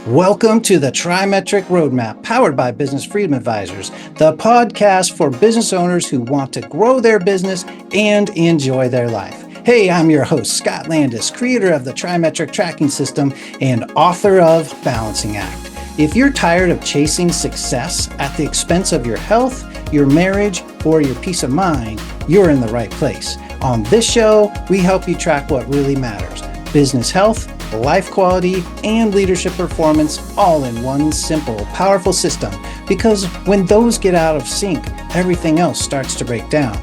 Welcome to the TriMetric Roadmap, powered by Business Freedom Advisors, the podcast for business owners who want to grow their business and enjoy their life. Hey, I'm your host, Scott Landis, creator of the TriMetric tracking system and author of Balancing Act. If you're tired of chasing success at the expense of your health, your marriage, or your peace of mind, you're in the right place. On this show, we help you track what really matters: business health, life quality, and leadership performance, all in one simple, powerful system. Because when those get out of sync, everything else starts to break down.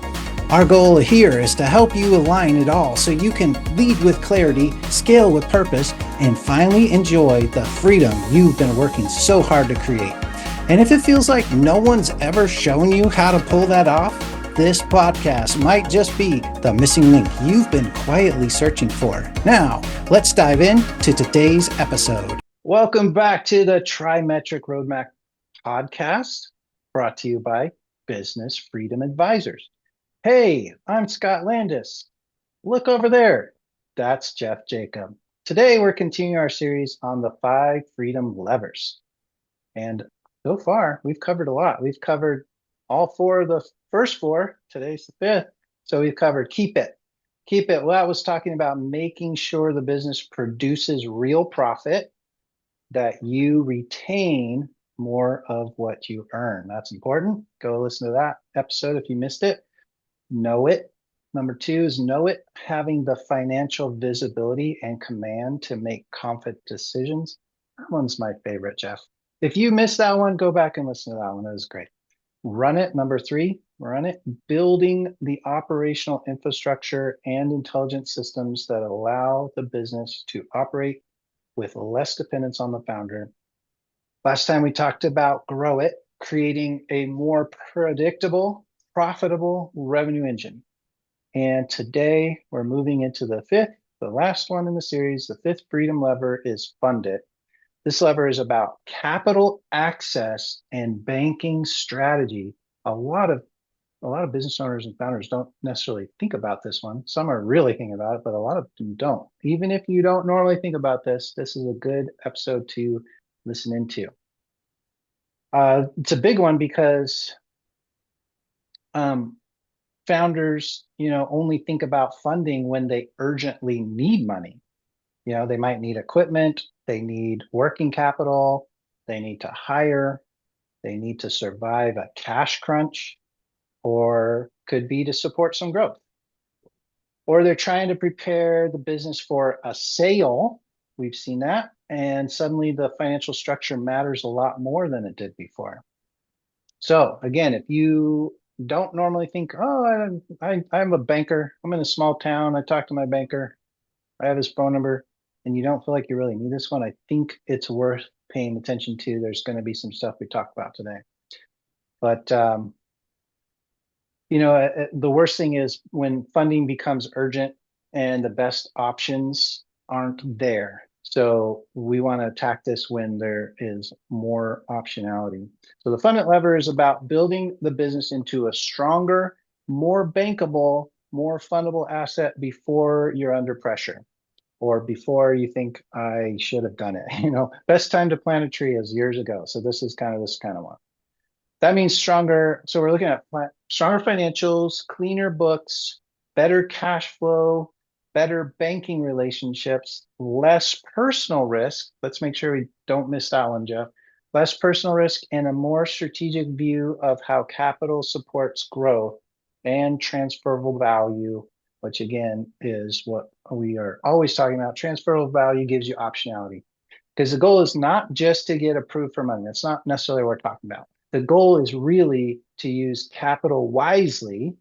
Our goal here is to help you align it all so you can lead with clarity, scale with purpose, and finally enjoy the freedom you've been working so hard to create. And if it feels like no one's ever shown you how to pull that off, this podcast might just be the missing link you've been quietly searching for. Now, let's dive into today's episode. Welcome back to the TriMetric Roadmap Podcast, brought to you by Business Freedom Advisors. Hey, I'm Scott Landis. Look over there. That's Jeff Jacob. Today, we're continuing our series on the 5 freedom levers. And so far, we've covered a lot. We've covered all 4 of the first 4. Today's the 5th. So we've covered keep it. Keep it. Well, I was talking about making sure the business produces real profit, that you retain more of what you earn. That's important. Go listen to that episode if you missed it. Know it. Number 2 is know it, having the financial visibility and command to make confident decisions. That one's my favorite, Jeff. If you missed that one, go back and listen to that one. It was great. Run it. Number 3, run it. Building the operational infrastructure and intelligent systems that allow the business to operate with less dependence on the founder. Last time we talked about grow it, creating a more predictable, profitable revenue engine. And today we're moving into the 5th, the last one in the series. The 5th freedom lever is fund it. This lever is about capital access and banking strategy. A lot of business owners and founders don't necessarily think about this one. Some are really thinking about it, but a lot of them don't. Even if you don't normally think about this, this is a good episode to listen into. It's a big one because founders, only think about funding when they urgently need money. They might need equipment, they need working capital, they need to hire, they need to survive a cash crunch, or could be to support some growth. Or they're trying to prepare the business for a sale. We've seen that. And suddenly the financial structure matters a lot more than it did before. So again, if you don't normally think, oh, I'm a banker, I'm in a small town, I talk to my banker, I have his phone number, and you don't feel like you really need this one, I think it's worth paying attention to. There's going to be some stuff we talk about today. But, the worst thing is when funding becomes urgent and the best options aren't there. So we want to attack this when there is more optionality. So the fund it lever is about building the business into a stronger, more bankable, more fundable asset before you're under pressure, or before you think I should have done it. Best time to plant a tree is years ago. So this is kind of one. That means stronger. So we're looking at stronger financials, cleaner books, better cash flow, better banking relationships, less personal risk. Let's make sure we don't miss that one, Jeff. Less personal risk and a more strategic view of how capital supports growth and transferable value, which again is what we are always talking about. Transferable value gives you optionality, because the goal is not just to get approved for money. That's not necessarily what we're talking about. The goal is really to use capital wisely,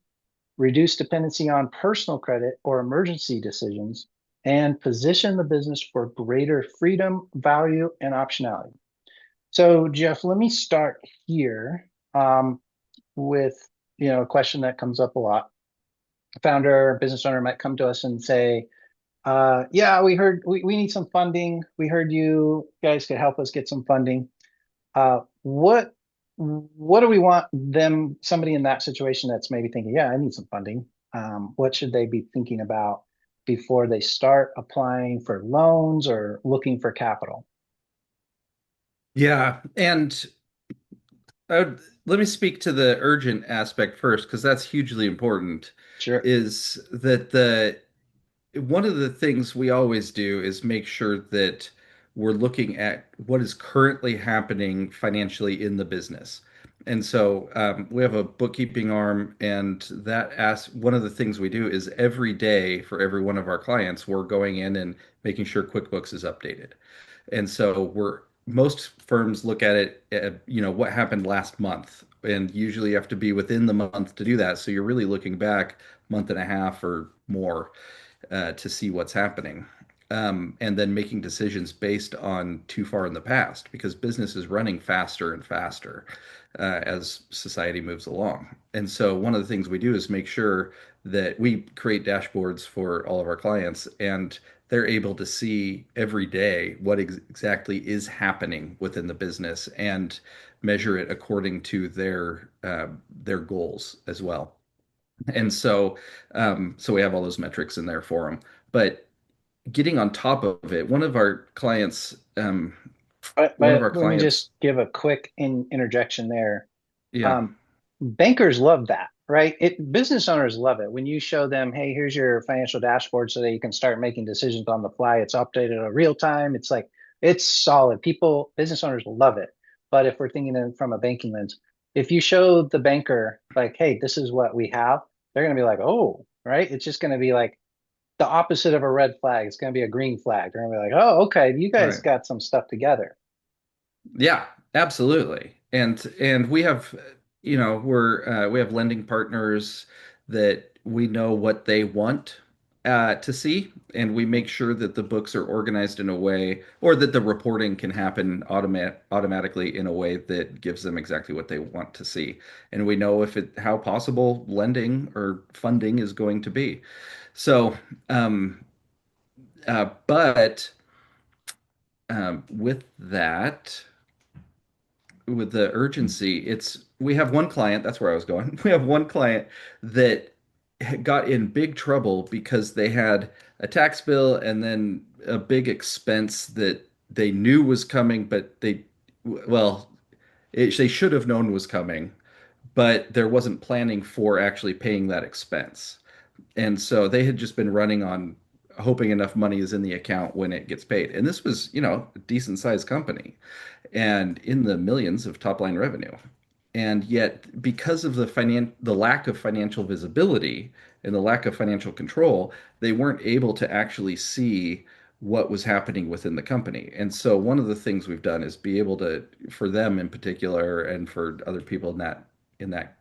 reduce dependency on personal credit or emergency decisions, and position the business for greater freedom, value, and optionality. So, Jeff, let me start here with a question that comes up a lot. A founder, business owner might come to us and say, yeah, we heard we need some funding. We heard you guys could help us get some funding. What do we want somebody in that situation that's maybe thinking, yeah, I need some funding. What should they be thinking about before they start applying for loans or looking for capital? Yeah, and let me speak to the urgent aspect first, because that's hugely important. Sure. Is that the one of the things we always do is make sure that we're looking at what is currently happening financially in the business. And so we have a bookkeeping arm, and that asks one of the things we do is every day for every one of our clients, we're going in and making sure QuickBooks is updated. And so we're most firms look at it, what happened last month, and usually you have to be within the month to do that. So you're really looking back month and a half or more to see what's happening. And then making decisions based on too far in the past because business is running faster and faster as society moves along. And so, one of the things we do is make sure that we create dashboards for all of our clients and they're able to see every day what exactly is happening within the business and measure it according to their goals as well. And so we have all those metrics in there for them. But getting on top of it, one of But our let me clients, just give a quick interjection there. yeah, Um, Bankers love that, right? Business owners love it when you show them, hey, here's your financial dashboard so that you can start making decisions on the fly. It's updated in real time. It's like it's solid. Business owners love it. But if we're thinking of it from a banking lens, if you show the banker like, hey, this is what we have, they're going to be like, oh, right. It's just going to be like the opposite of a red flag. It's going to be a green flag. They're going to be like, oh, okay, you guys right. got some stuff together. Yeah, absolutely. And we have, we have lending partners that we know what they want to see, and we make sure that the books are organized in a way, or that the reporting can happen automatically in a way that gives them exactly what they want to see. And we know if it how possible lending or funding is going to be. So, but with that. With the urgency, it's we have one client, that's where I was going. We have one client that got in big trouble because they had a tax bill and then a big expense that they knew was coming, but well, they should have known was coming, but there wasn't planning for actually paying that expense. And so they had just been running on hoping enough money is in the account when it gets paid. And this was, a decent sized company and in the millions of top line revenue. And yet, because of the lack of financial visibility and the lack of financial control, they weren't able to actually see what was happening within the company. And so, one of the things we've done is be able to, for them in particular, and for other people in that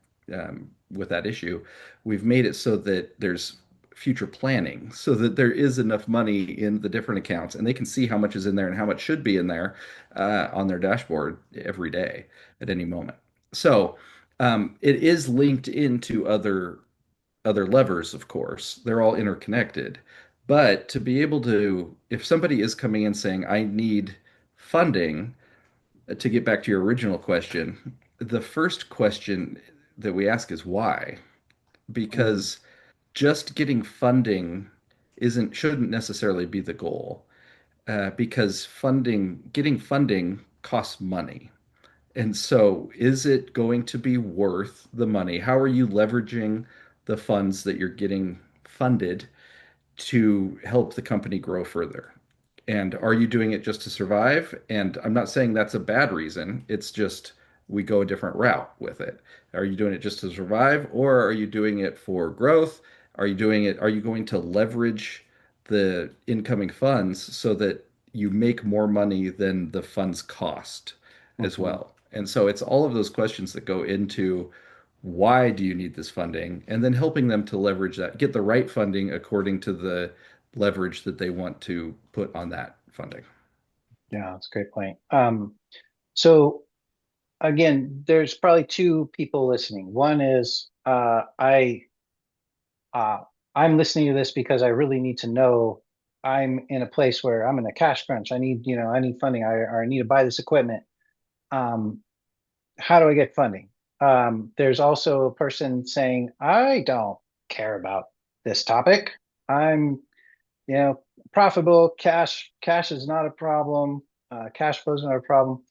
with that issue, we've made it so that there's future planning so that there is enough money in the different accounts and they can see how much is in there and how much should be in there on their dashboard every day at any moment. So it is linked into other levers, of course. They're all interconnected. But to be able to, if somebody is coming in saying, I need funding, to get back to your original question, the first question that we ask is why? Mm, Because just getting funding isn't shouldn't necessarily be the goal, because getting funding costs money. And so, is it going to be worth the money? How are you leveraging the funds that you're getting funded to help the company grow further? And are you doing it just to survive? And I'm not saying that's a bad reason. It's just we go a different route with it. Are you doing it just to survive, or are you doing it for growth? Are you going to leverage the incoming funds so that you make more money than the funds cost as mhm. well? And so it's all of those questions that go into why do you need this funding, and then helping them to leverage that, get the right funding according to the leverage that they want to put on that funding. Yeah, that's a great point. So again, there's probably two people listening. One is uh, I'm listening to this because I really need to know I'm in a place where I'm in a cash crunch. I need funding. Or I need to buy this equipment. Um, how do I get funding? There's also a person saying, I don't care about this topic. I'm, you know, profitable. Cash is not a problem. Cash flow is not a problem.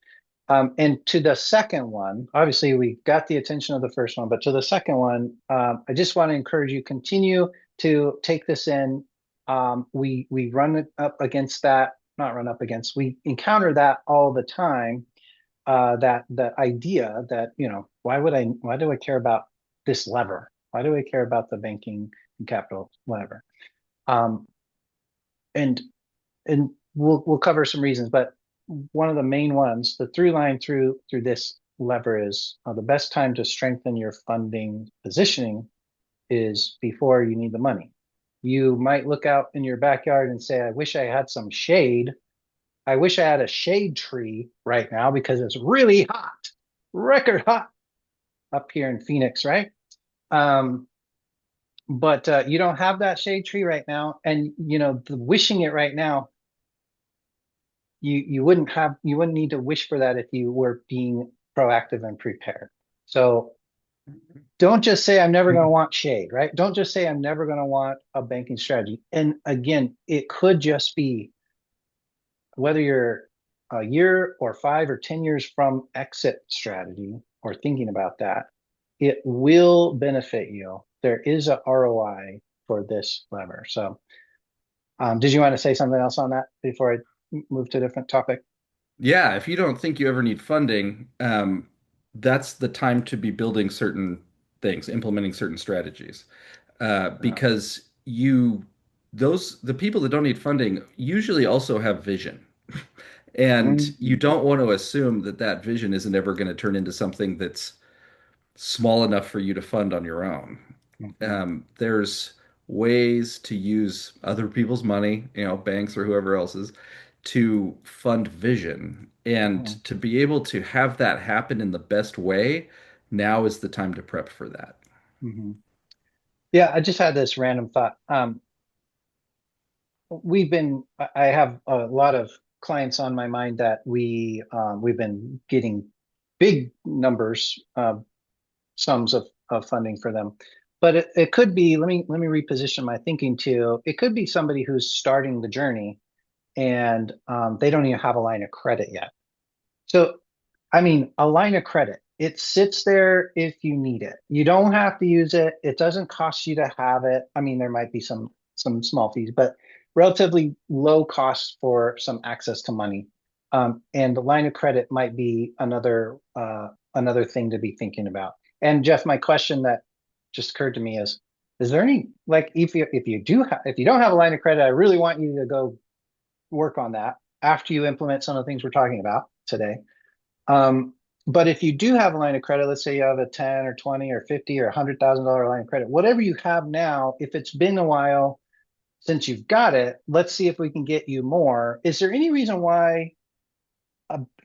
And to the second one, obviously we got the attention of the first one, but to the second one, I just want to encourage you continue to take this in. We run it up against that, not run up against. We encounter that all the time. That idea that why do I care about this lever? Why do I care about the banking and capital lever? Um, and and we'll cover some reasons, but one of the main ones, the through line through this lever is the best time to strengthen your funding positioning is before you need the money. You might look out in your backyard and say, I wish I had some shade. I wish I had a shade tree right now because it's really hot, record hot up here in Phoenix, right? Um, but you don't have that shade tree right now, and the wishing it right now, you wouldn't need to wish for that if you were being proactive and prepared. So don't just say I'm never going to want shade, right? Don't just say I'm never going to want a banking strategy. And again, it could just be whether you're a year or 5 or 10 years from exit strategy or thinking about that, it will benefit you. There is a ROI for this lever. So, did you want to say something else on that before I move to a different topic? Yeah, if you don't think you ever need funding, that's the time to be building certain things, implementing certain strategies. Yeah. Because the people that don't need funding usually also have vision. And you Mhm. don't want to assume that that vision isn't ever going to turn into something that's small enough for you to fund on your own. Mhm. There's ways to use other people's money, banks or whoever else's, to fund vision. And Mhm. to be able to have that happen in the best way, now is the time to prep for that. Mhm. Yeah, I just had this random thought. I have a lot of clients on my mind that we've been getting big numbers, sums of funding for them. But it could be, let me reposition my thinking to, it could be somebody who's starting the journey and they don't even have a line of credit yet. So, I mean, a line of credit, it sits there if you need it. You don't have to use it. It doesn't cost you to have it. I mean, there might be some small fees, but relatively low cost for some access to money. And the line of credit might be another thing to be thinking about. And Jeff, my question that just occurred to me is there any, like, if you don't have a line of credit, I really want you to go work on that after you implement some of the things we're talking about today. Um, but if you do have a line of credit, let's say you have a 10 or 20 or 50 or $100,000 line of credit, whatever you have now, if it's been a while since you've got it, let's see if we can get you more. Is there any reason why?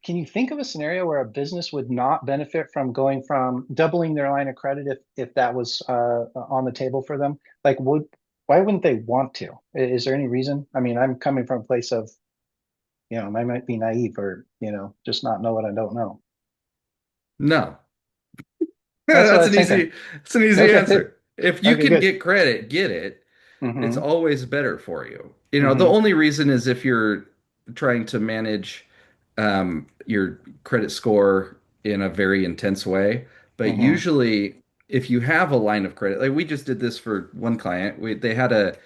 Can you think of a scenario where a business would not benefit from going from doubling their line of credit if that was on the table for them? Like, why wouldn't they want to? Is there any reason? I mean, I'm coming from a place of, I might be naive or, just not know what I don't know. No. That's what I That's was thinking. it's an easy Okay. answer. If you Okay, can good. get credit, get it. It's Mm-hmm. always better for you. The Mm-hmm. only reason is if you're trying to manage your credit score in a very intense way. But Mm-hmm. usually, if you have a line of credit, like we just did this for one client, they had a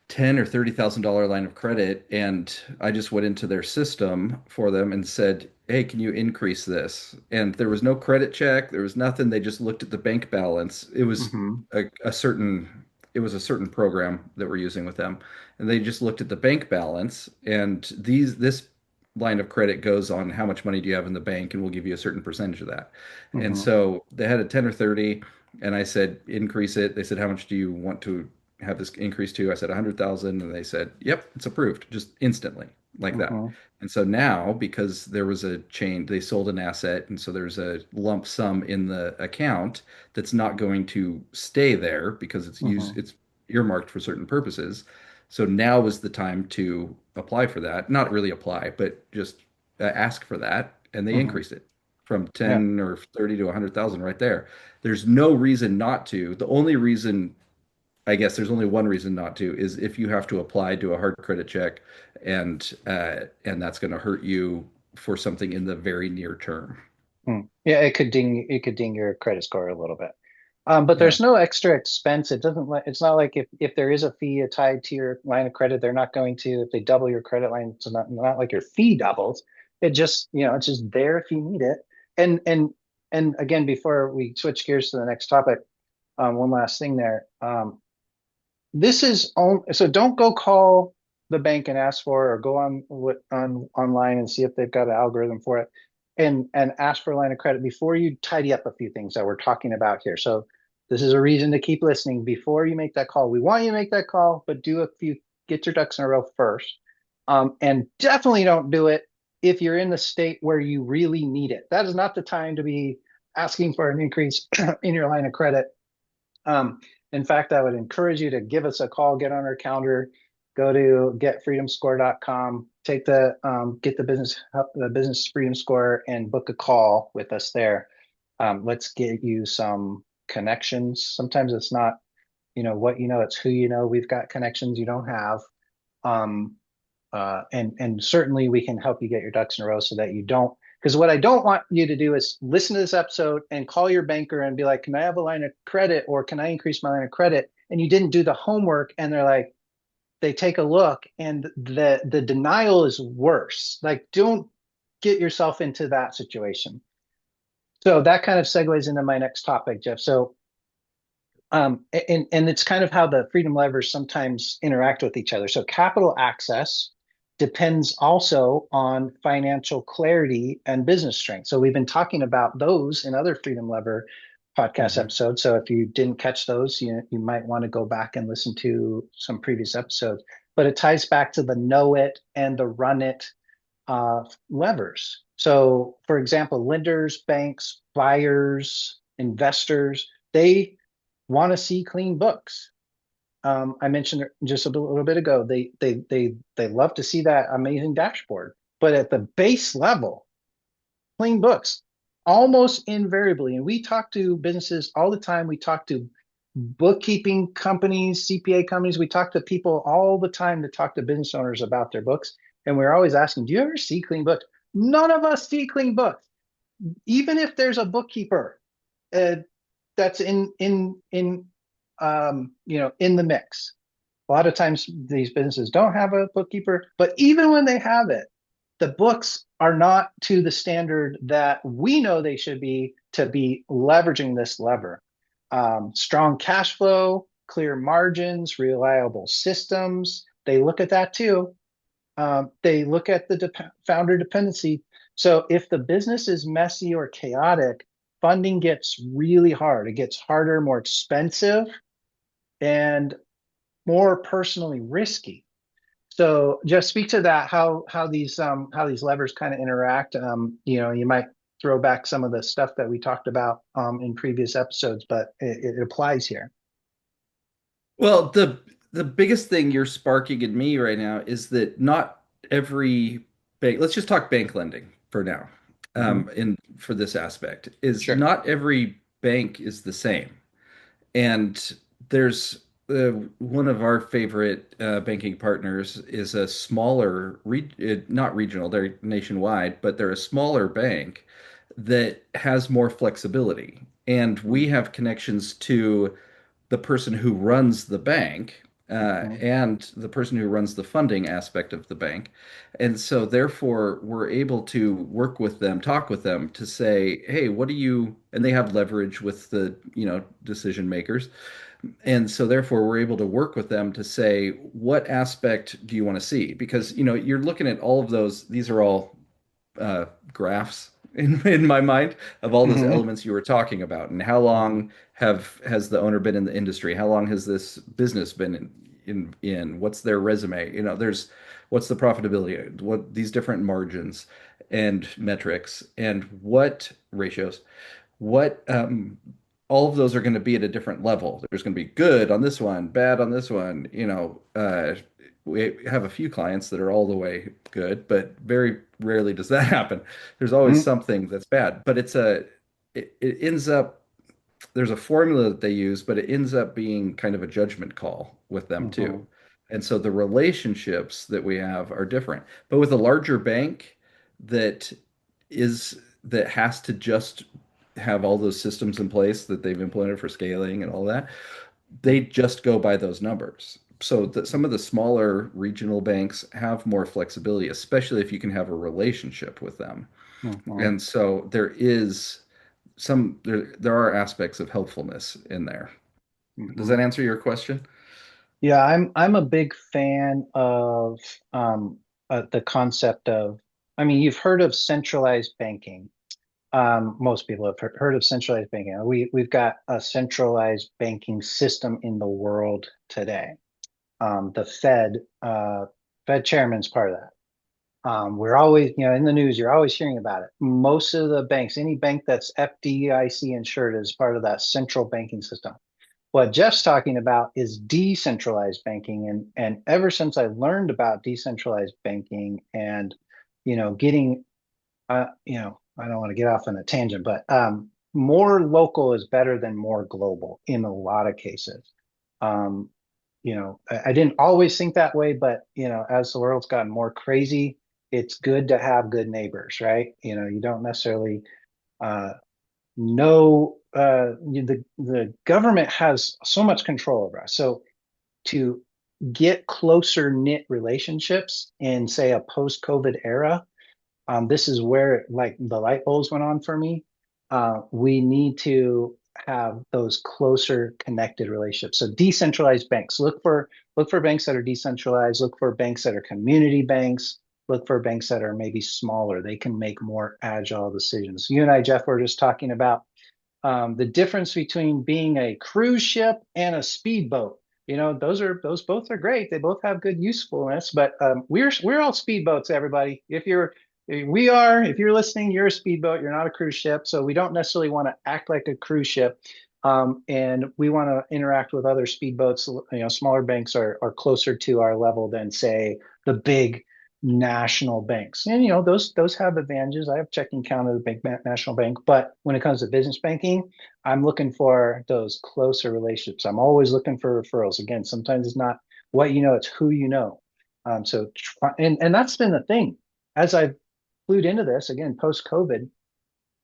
ten or $30,000 line of credit, and I just went into their system for them and said, "Hey, can you increase this?" And there was no credit check, there was nothing. They just looked at the bank balance. Mm-hmm. It was a certain program that we're using with them, and they just looked at the bank balance. And this line of credit goes on how much money do you have in the bank, and we'll give you a certain percentage of that. And Mm-hmm. so they had a 10 or 30, and I said, increase it. They said, how much do you want to have this increase to? I said 100,000, and they said, "Yep, it's approved," just instantly like that. Mm-hmm. And so now, because there was a change, they sold an asset, and so there's a lump sum in the account that's not going to stay there because Mm-hmm. it's earmarked for certain purposes. So now is the time to apply for that. Not really apply, but just ask for that, and they Mm-hmm. increased it from Yeah. 10 or 30 to 100,000 right there. There's no reason not to. The only reason, I guess there's only one reason not to, is if you have to apply, do a hard credit check, and that's going to hurt you for something in the very near term. Yeah, it could ding your credit score a little bit. But Yeah. there's no extra expense. It doesn't like it's not like if there is a fee tied to your line of credit, they're not going to if they double your credit line, it's not like your fee doubles. It just, it's just there if you need it. And and and again, before we switch gears to the next topic, one last thing there. This is on so don't go call the bank and ask for or go on online and see if they've got an algorithm for it and ask for a line of credit before you tidy up a few things that we're talking about here. So this is a reason to keep listening before you make that call. We want you to make that call, but get your ducks in a row first. And definitely don't do it if you're in the state where you really need it. That is not the time to be asking for an increase in your line of credit. um, in fact, I would encourage you to give us a call, get on our calendar, go to getfreedomscore.com, get the business freedom score and book a call with us there. Let's get you some connections. Sometimes it's not, what it's who you know. We've got connections you don't have. Um, and certainly we can help you get your ducks in a row so that you don't. Because what I don't want you to do is listen to this episode and call your banker and be like, "Can I have a line of credit or can I increase my line of credit?" And you didn't do the homework, and they take a look, and the denial is worse. Like, don't get yourself into that situation. So that kind of segues into my next topic, Jeff. So and it's kind of how the freedom levers sometimes interact with each other. So capital access depends also on financial clarity and business strength. So we've been talking about those in other freedom lever podcast Hmm. episodes. So if you didn't catch those, you might want to go back and listen to some previous episodes. But it ties back to the know it and the run it levers. So, for example, lenders, banks, buyers, investors, they want to see clean books. I mentioned just a little bit ago. They love to see that amazing dashboard, but at the base level, clean books almost invariably. And we talk to businesses all the time. We talk to bookkeeping companies, CPA companies. We talk to people all the time to talk to business owners about their books. And we're always asking, "Do you ever see clean books?" None of us see clean books, even if there's a bookkeeper uh, that's in the mix. A lot of times these businesses don't have a bookkeeper, but even when they have it, the books are not to the standard that we know they should be to be leveraging this lever. Strong cash flow, clear margins, reliable systems. They look at that too. They look at the founder dependency. So if the business is messy or chaotic, funding gets really hard. It gets harder, more expensive, and more personally risky. So just speak to that, how these levers kind of interact. You might throw back some of the stuff that we talked about in previous episodes, but it applies here. Well, the biggest thing you're sparking in me right now is that not every bank, let's just talk bank lending for now, Mhm. in for this aspect, is Sure. not every bank is the same. And there's one of our favorite banking partners is a smaller, not regional, they're nationwide, but they're a smaller bank that has more flexibility. And we have connections to the person who runs the bank Mhm. and the person who runs the funding aspect of the bank. And so, therefore, we're able to work with them, talk with them to say, hey, what do you, and they have leverage with the, decision makers. And so, therefore, we're able to work with them to say, what aspect do you want to see? Because, you're looking at all of those, these are all graphs in my mind of all those Mhm. elements you were talking about, and how Mhm. long has the owner been in the industry? How long has this business been in what's their resume? There's what's the profitability, what these different margins and metrics, and what ratios, what all of those are going to be at a different level. There's going to be good on this one, bad on this one. We have a few clients that are all the way good, but very rarely does that happen. There's always Mhm. something that's bad, but it ends up there's a formula that they use, but it ends up being kind of a judgment call with them too. Mhm. And so the relationships that we have are different. But with a larger bank, that that has to just have all those systems in place that they've implemented for scaling and all that, they just go by those numbers. So that some of the smaller regional banks have more flexibility, especially if you can have a relationship with them. Mhm. And so there are aspects of helpfulness in there. Does that Mhm. answer your question? Yeah, I'm a big fan of um, the concept of. I mean, you've heard of centralized banking. Most people have heard of centralized banking. We've got a centralized banking system in the world today. The Fed chairman's part of that. We're always, in the news, you're always hearing about it. Most of the banks, any bank that's FDIC insured, is part of that central banking system. What Jeff's talking about is decentralized banking, and ever since I learned about decentralized banking and getting I don't want to get off on a tangent, but more local is better than more global in a lot of cases. Um, I didn't always think that way, but as the world's gotten more crazy, it's good to have good neighbors, right? You don't necessarily uh, know the government has so much control over us. So to get closer knit relationships in, say, a post-COVID era, this is where like the light bulbs went on for me. We need to have those closer connected relationships. So decentralized banks. Look for banks that are decentralized. Look for banks that are community banks. Look for banks that are maybe smaller. They can make more agile decisions. You and I, Jeff, were just talking about the difference between being a cruise ship and a speedboat. Those both are great. They both have good usefulness, but we're all speedboats, everybody. If you're listening, you're a speedboat. You're not a cruise ship, so we don't necessarily want to act like a cruise ship, and we want to interact with other speedboats. Smaller banks are closer to our level than, say, the big national banks. And those have advantages. I have checking account at a big national bank, but when it comes to business banking, I'm looking for those closer relationships. I'm always looking for referrals. Again, sometimes it's not what you know, it's who you know. And that's been the thing. As I've flued into this again post COVID,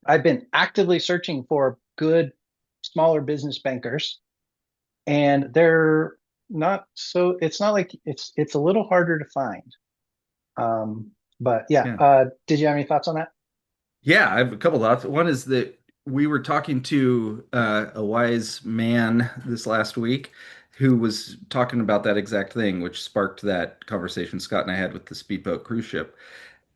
I've been actively searching for good smaller business bankers, and they're not so. It's not like it's a little harder to find. But yeah, Yeah. did you have any thoughts on that? Yeah, I have a couple thoughts. One is that we were talking to a wise man this last week who was talking about that exact thing, which sparked that conversation Scott and I had with the speedboat cruise ship.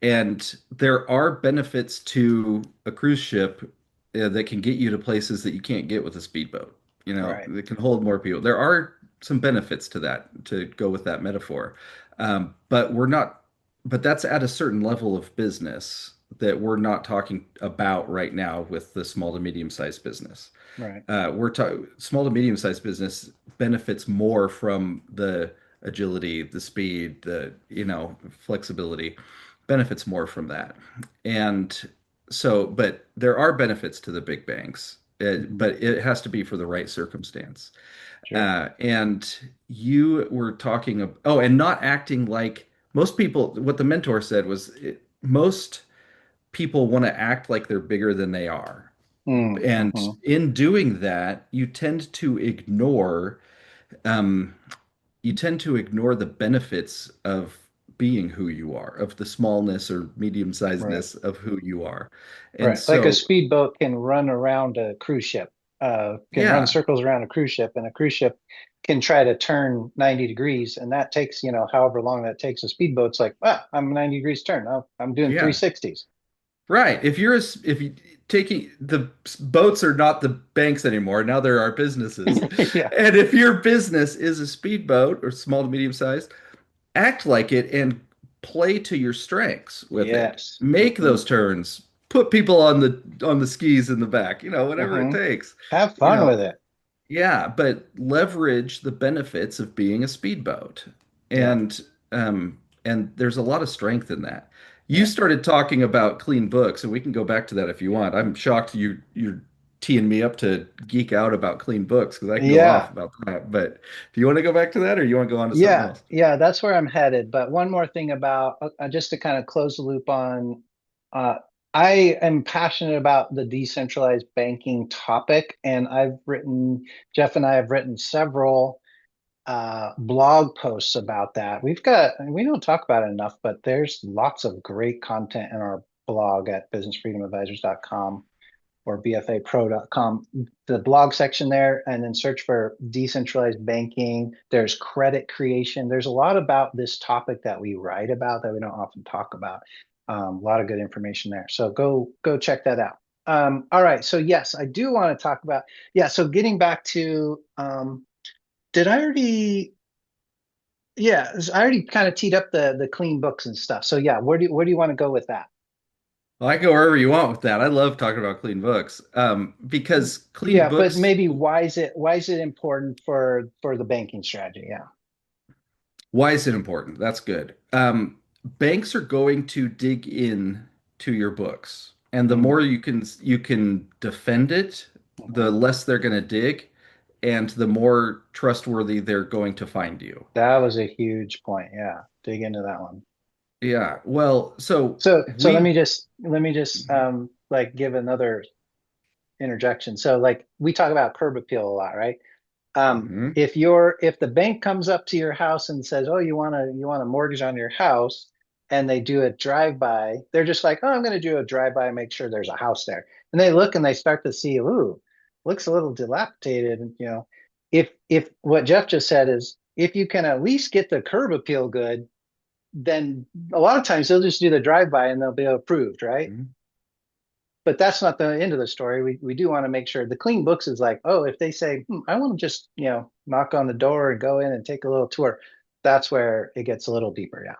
And there are benefits to a cruise ship that can get you to places that you can't get with a speedboat. Right, That can hold more people. There are some benefits to that, to go with that metaphor. But we're not, but that's at a certain level of business that we're not talking about right now with the small to medium sized business. right, We're talking small to medium sized business benefits more from the agility, the speed, the flexibility, benefits more from that. And so, but there are benefits to the big banks, hmm, but it has to be for the right circumstance. sure, And you were talking of, oh, and not acting like most people, what the mentor said was most people want to act like they're bigger than they are. And mm-hmm. in doing that, um, you tend to ignore the benefits of being who you are, of the smallness or medium Right, sizedness of who you are. And right. Like a so, speedboat can run around a cruise ship, can run yeah, circles around a cruise ship, and a cruise ship can try to turn 90 degrees, and that takes however long that takes. A speedboat's like, well, I'm 90 degrees turn. Oh, I'm doing yeah, 360s. right. If you taking the boats are not the banks anymore. Now there are businesses. Yeah. And if your business is a speedboat or small to medium sized, act like it and play to your strengths with it. Yes. Make Mm-hmm. those turns. Put people on the skis in the back, whatever it Mm-hmm. takes. Have You fun know, with it. yeah, but leverage the benefits of being a speedboat. Yeah. And there's a lot of strength in that. You Yeah. started talking about clean books, and we can go back to that if you want. I'm shocked you're teeing me up to geek out about clean books because I can go off Yeah. about that. But do you want to go back to that or you want to go on to something Yeah, else? yeah, that's where I'm headed. But one more thing about just to kind of close the loop on. Uh, I am passionate about the decentralized banking topic, and Jeff and I have written several blog posts about that. We don't talk about it enough, but there's lots of great content in our blog at businessfreedomadvisors.com or bfapro.com. The blog section there, and then search for decentralized banking. There's credit creation. There's a lot about this topic that we write about that we don't often talk about. A lot of good information there. So go check that out. All right. So yes, I do want to talk about, yeah. So getting back to, did I already, yeah, I already kind of teed up the clean books and stuff. So yeah, where do you want to go with that? Well, I go wherever you want with that. I love talking about clean books, because clean Yeah, but books. maybe why is it important for the banking strategy? Yeah. Why is it important? That's good. Banks are going to dig in to your books, and the more Mm, you can defend it, the mhm. less they're going to dig, and the more trustworthy they're going to find you. That was a huge point. Yeah, dig into that one. Yeah. Well, so So we. let me just like give another interjection. So like we talk about curb appeal a lot, right? Mhm. If the bank comes up to your house and says, "Oh, you want a mortgage on your house," and they do a drive-by, they're just like, "Oh, I'm going to do a drive-by and make sure there's a house there." And they look and they start to see, "Ooh, looks a little dilapidated." And, if what Jeff just said is if you can at least get the curb appeal good, then a lot of times they'll just do the drive-by and they'll be approved, right? Mhm. But that's not the end of the story. We do want to make sure the clean books is like, oh, if they say, I want to just, knock on the door and go in and take a little tour, that's where it gets a little deeper. Yeah.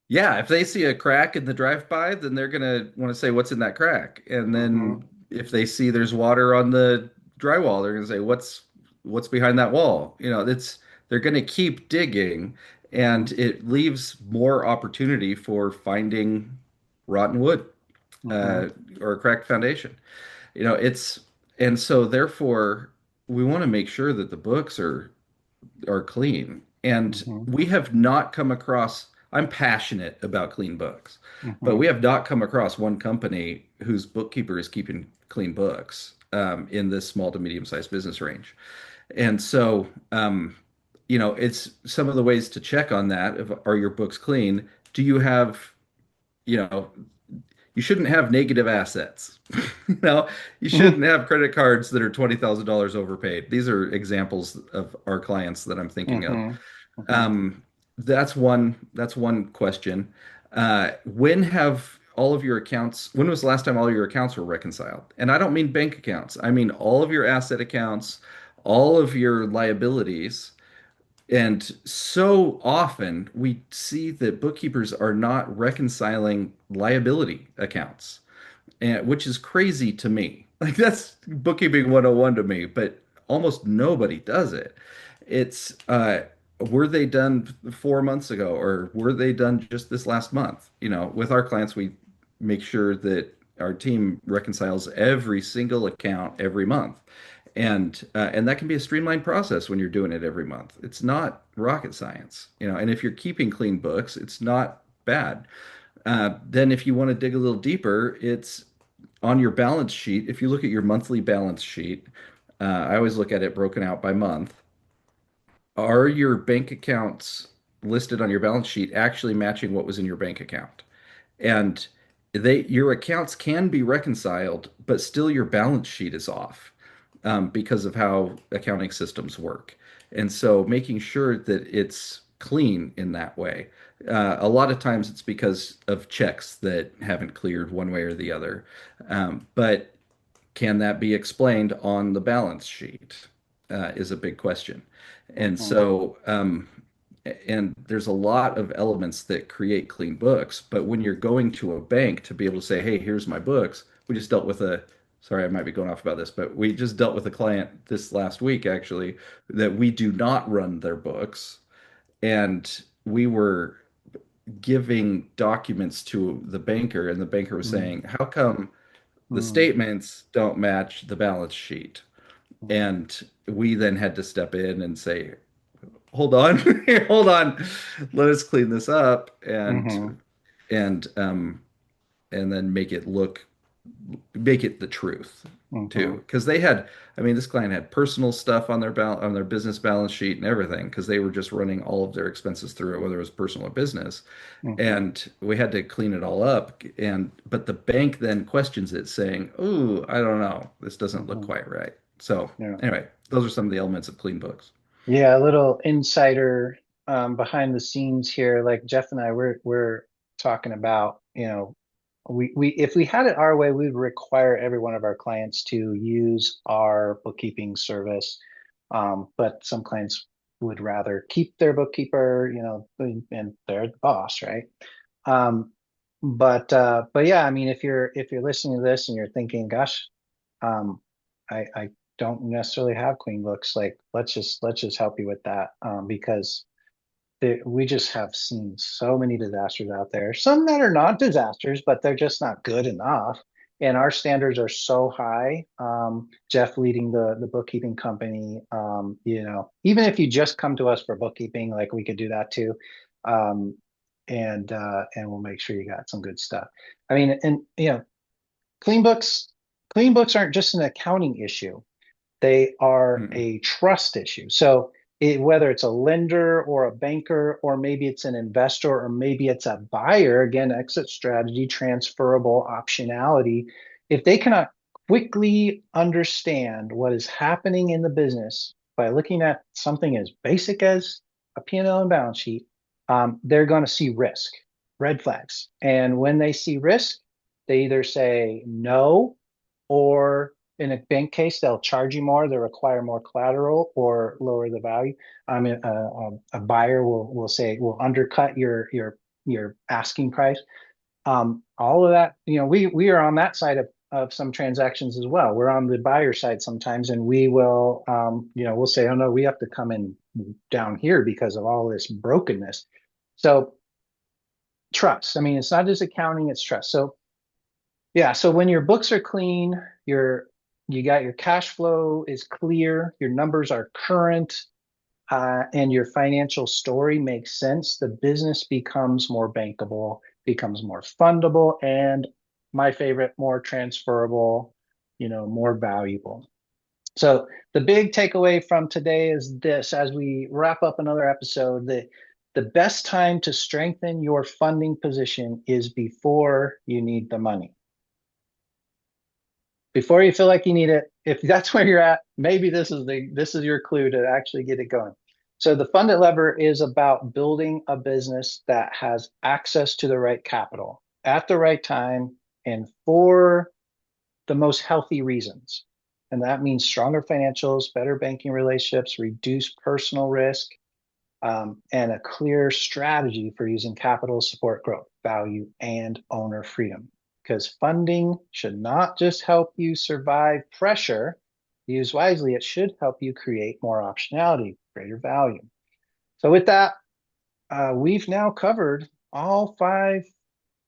Yeah, if they see a crack in the drive-by, then they're gonna want to say, "What's in that crack?" And Mm-hmm. then if they see there's water on the drywall, they're gonna say, "What's behind that wall?" It's they're gonna keep digging, Mm-hmm. and it leaves more opportunity for finding rotten wood, Mm-hmm. uh, or a cracked foundation. It's and so therefore we want to make sure that the books are clean. And Mm-hmm. we have not come across, I'm passionate about clean books, but Mm-hmm. we have not come across one company whose bookkeeper is keeping clean books, in this small to medium sized business range. And so, it's some of the ways to check on that. Are your books clean? Do you have, you know, you shouldn't have negative assets. You know, you Mm-hmm. shouldn't have credit cards that are $20,000 overpaid. These are examples of our clients that I'm thinking of. Mm-hmm. Mm-hmm. Um, that's one question. When was the last time all your accounts were reconciled? And I don't mean bank accounts. I mean all of your asset accounts, all of your liabilities. And so often we see that bookkeepers are not reconciling liability accounts, which is crazy to me. Like that's bookkeeping 101 to me, but almost nobody does it. It's were they done 4 months ago or were they done just this last month? With our clients, we make sure that our team reconciles every single account every month. And that can be a streamlined process when you're doing it every month. It's not rocket science. And if you're keeping clean books, it's not bad. Then if you want to dig a little deeper, it's on your balance sheet. If you look at your monthly balance sheet, I always look at it broken out by month. Are your bank accounts listed on your balance sheet actually matching what was in your bank account? And your accounts can be reconciled, but still your balance sheet is off, because of how accounting systems work. And so making sure that it's clean in that way. A lot of times it's because of checks that haven't cleared one way or the other. But can that be explained on the balance sheet? Is a big question. And Mm-hmm. so, and there's a lot of elements that create clean books. But when you're going to a bank to be able to say, "Hey, here's my books," we just dealt with sorry, I might be going off about this, but we just dealt with a client this last week actually that we do not run their books. And we were giving documents to the banker, and the banker was saying, "How come the Mm-hmm. statements don't match the balance sheet?" And we then had to step in and say, "Hold on, hold on, let us clean this up." Mm-hmm. And and then make it the truth too. Mm-hmm. Because this client had personal stuff on their business balance sheet and everything, because they were just running all of their expenses through it, whether it was personal or business. Mm-hmm. And we had to clean it all up. But the bank then questions it, saying, "Oh, I don't know, this doesn't look Mm-hmm. quite right." So Yeah. anyway, those are some of the elements of clean books. Yeah, a little insider behind the scenes here. Like Jeff and I, we're talking about, we if we had it our way, we would require every one of our clients to use our bookkeeping service. But some clients would rather keep their bookkeeper, and they're the boss, right? Um, but yeah, I mean, if you're listening to this and you're thinking, gosh, um, I don't necessarily have clean books, like let's just help you with that, because we just have seen so many disasters out there. Some that are not disasters, but they're just not good enough. And our standards are so high. Jeff leading the bookkeeping company, even if you just come to us for bookkeeping, like we could do that too. Um, and we'll make sure you got some good stuff. I mean, and clean books, clean books aren't just an accounting issue. They are Mm-mm. a trust issue. So whether it's a lender or a banker, or maybe it's an investor, or maybe it's a buyer, again, exit strategy, transferable optionality, if they cannot quickly understand what is happening in the business by looking at something as basic as a P&L and balance sheet, they're going to see risk, red flags. And when they see risk, they either say no, or in a bank case, they'll charge you more, they'll require more collateral, or lower the value. I mean, a buyer will say, will undercut your asking price. All of that, we are on that side of some transactions as well. We're on the buyer side sometimes, and we will, we'll say, oh no, we have to come in down here because of all this brokenness. So trust. I mean, it's not just accounting, it's trust. So yeah, so when your books are clean, you got your cash flow is clear, your numbers are current, and your financial story makes sense, the business becomes more bankable, becomes more fundable, and my favorite, more transferable, more valuable. So the big takeaway from today is this: as we wrap up another episode, that the best time to strengthen your funding position is before you need the money. Before you feel like you need it, if that's where you're at, maybe this is your clue to actually get it going. So the funded lever is about building a business that has access to the right capital at the right time and for the most healthy reasons. And that means stronger financials, better banking relationships, reduced personal risk, and a clear strategy for using capital to support growth, value, and owner freedom. Because funding should not just help you survive pressure. Used wisely, it should help you create more optionality, greater value. So with that, we've now covered all 5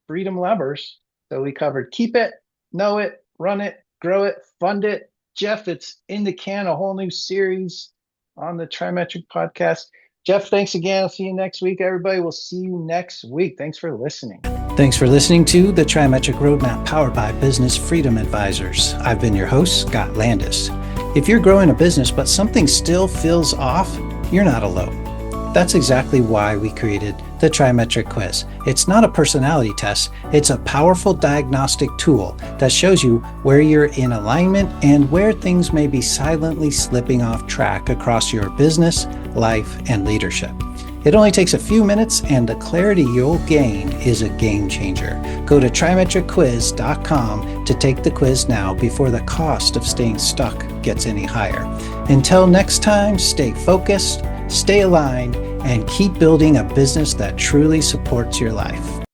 freedom levers. So we covered keep it, know it, run it, grow it, fund it. Jeff, it's in the can, a whole new series on the TriMetric podcast. Jeff, thanks again. I'll see you next week. Everybody, we'll see you next week. Thanks for listening. Thanks for listening to the TriMetric Roadmap powered by Business Freedom Advisors. I've been your host, Scott Landis. If you're growing a business but something still feels off, you're not alone. That's exactly why we created the TriMetric Quiz. It's not a personality test, it's a powerful diagnostic tool that shows you where you're in alignment and where things may be silently slipping off track across your business, life, and leadership. It only takes a few minutes, and the clarity you'll gain is a game changer. Go to TriMetricQuiz.com to take the quiz now before the cost of staying stuck gets any higher. Until next time, stay focused, stay aligned, and keep building a business that truly supports your life.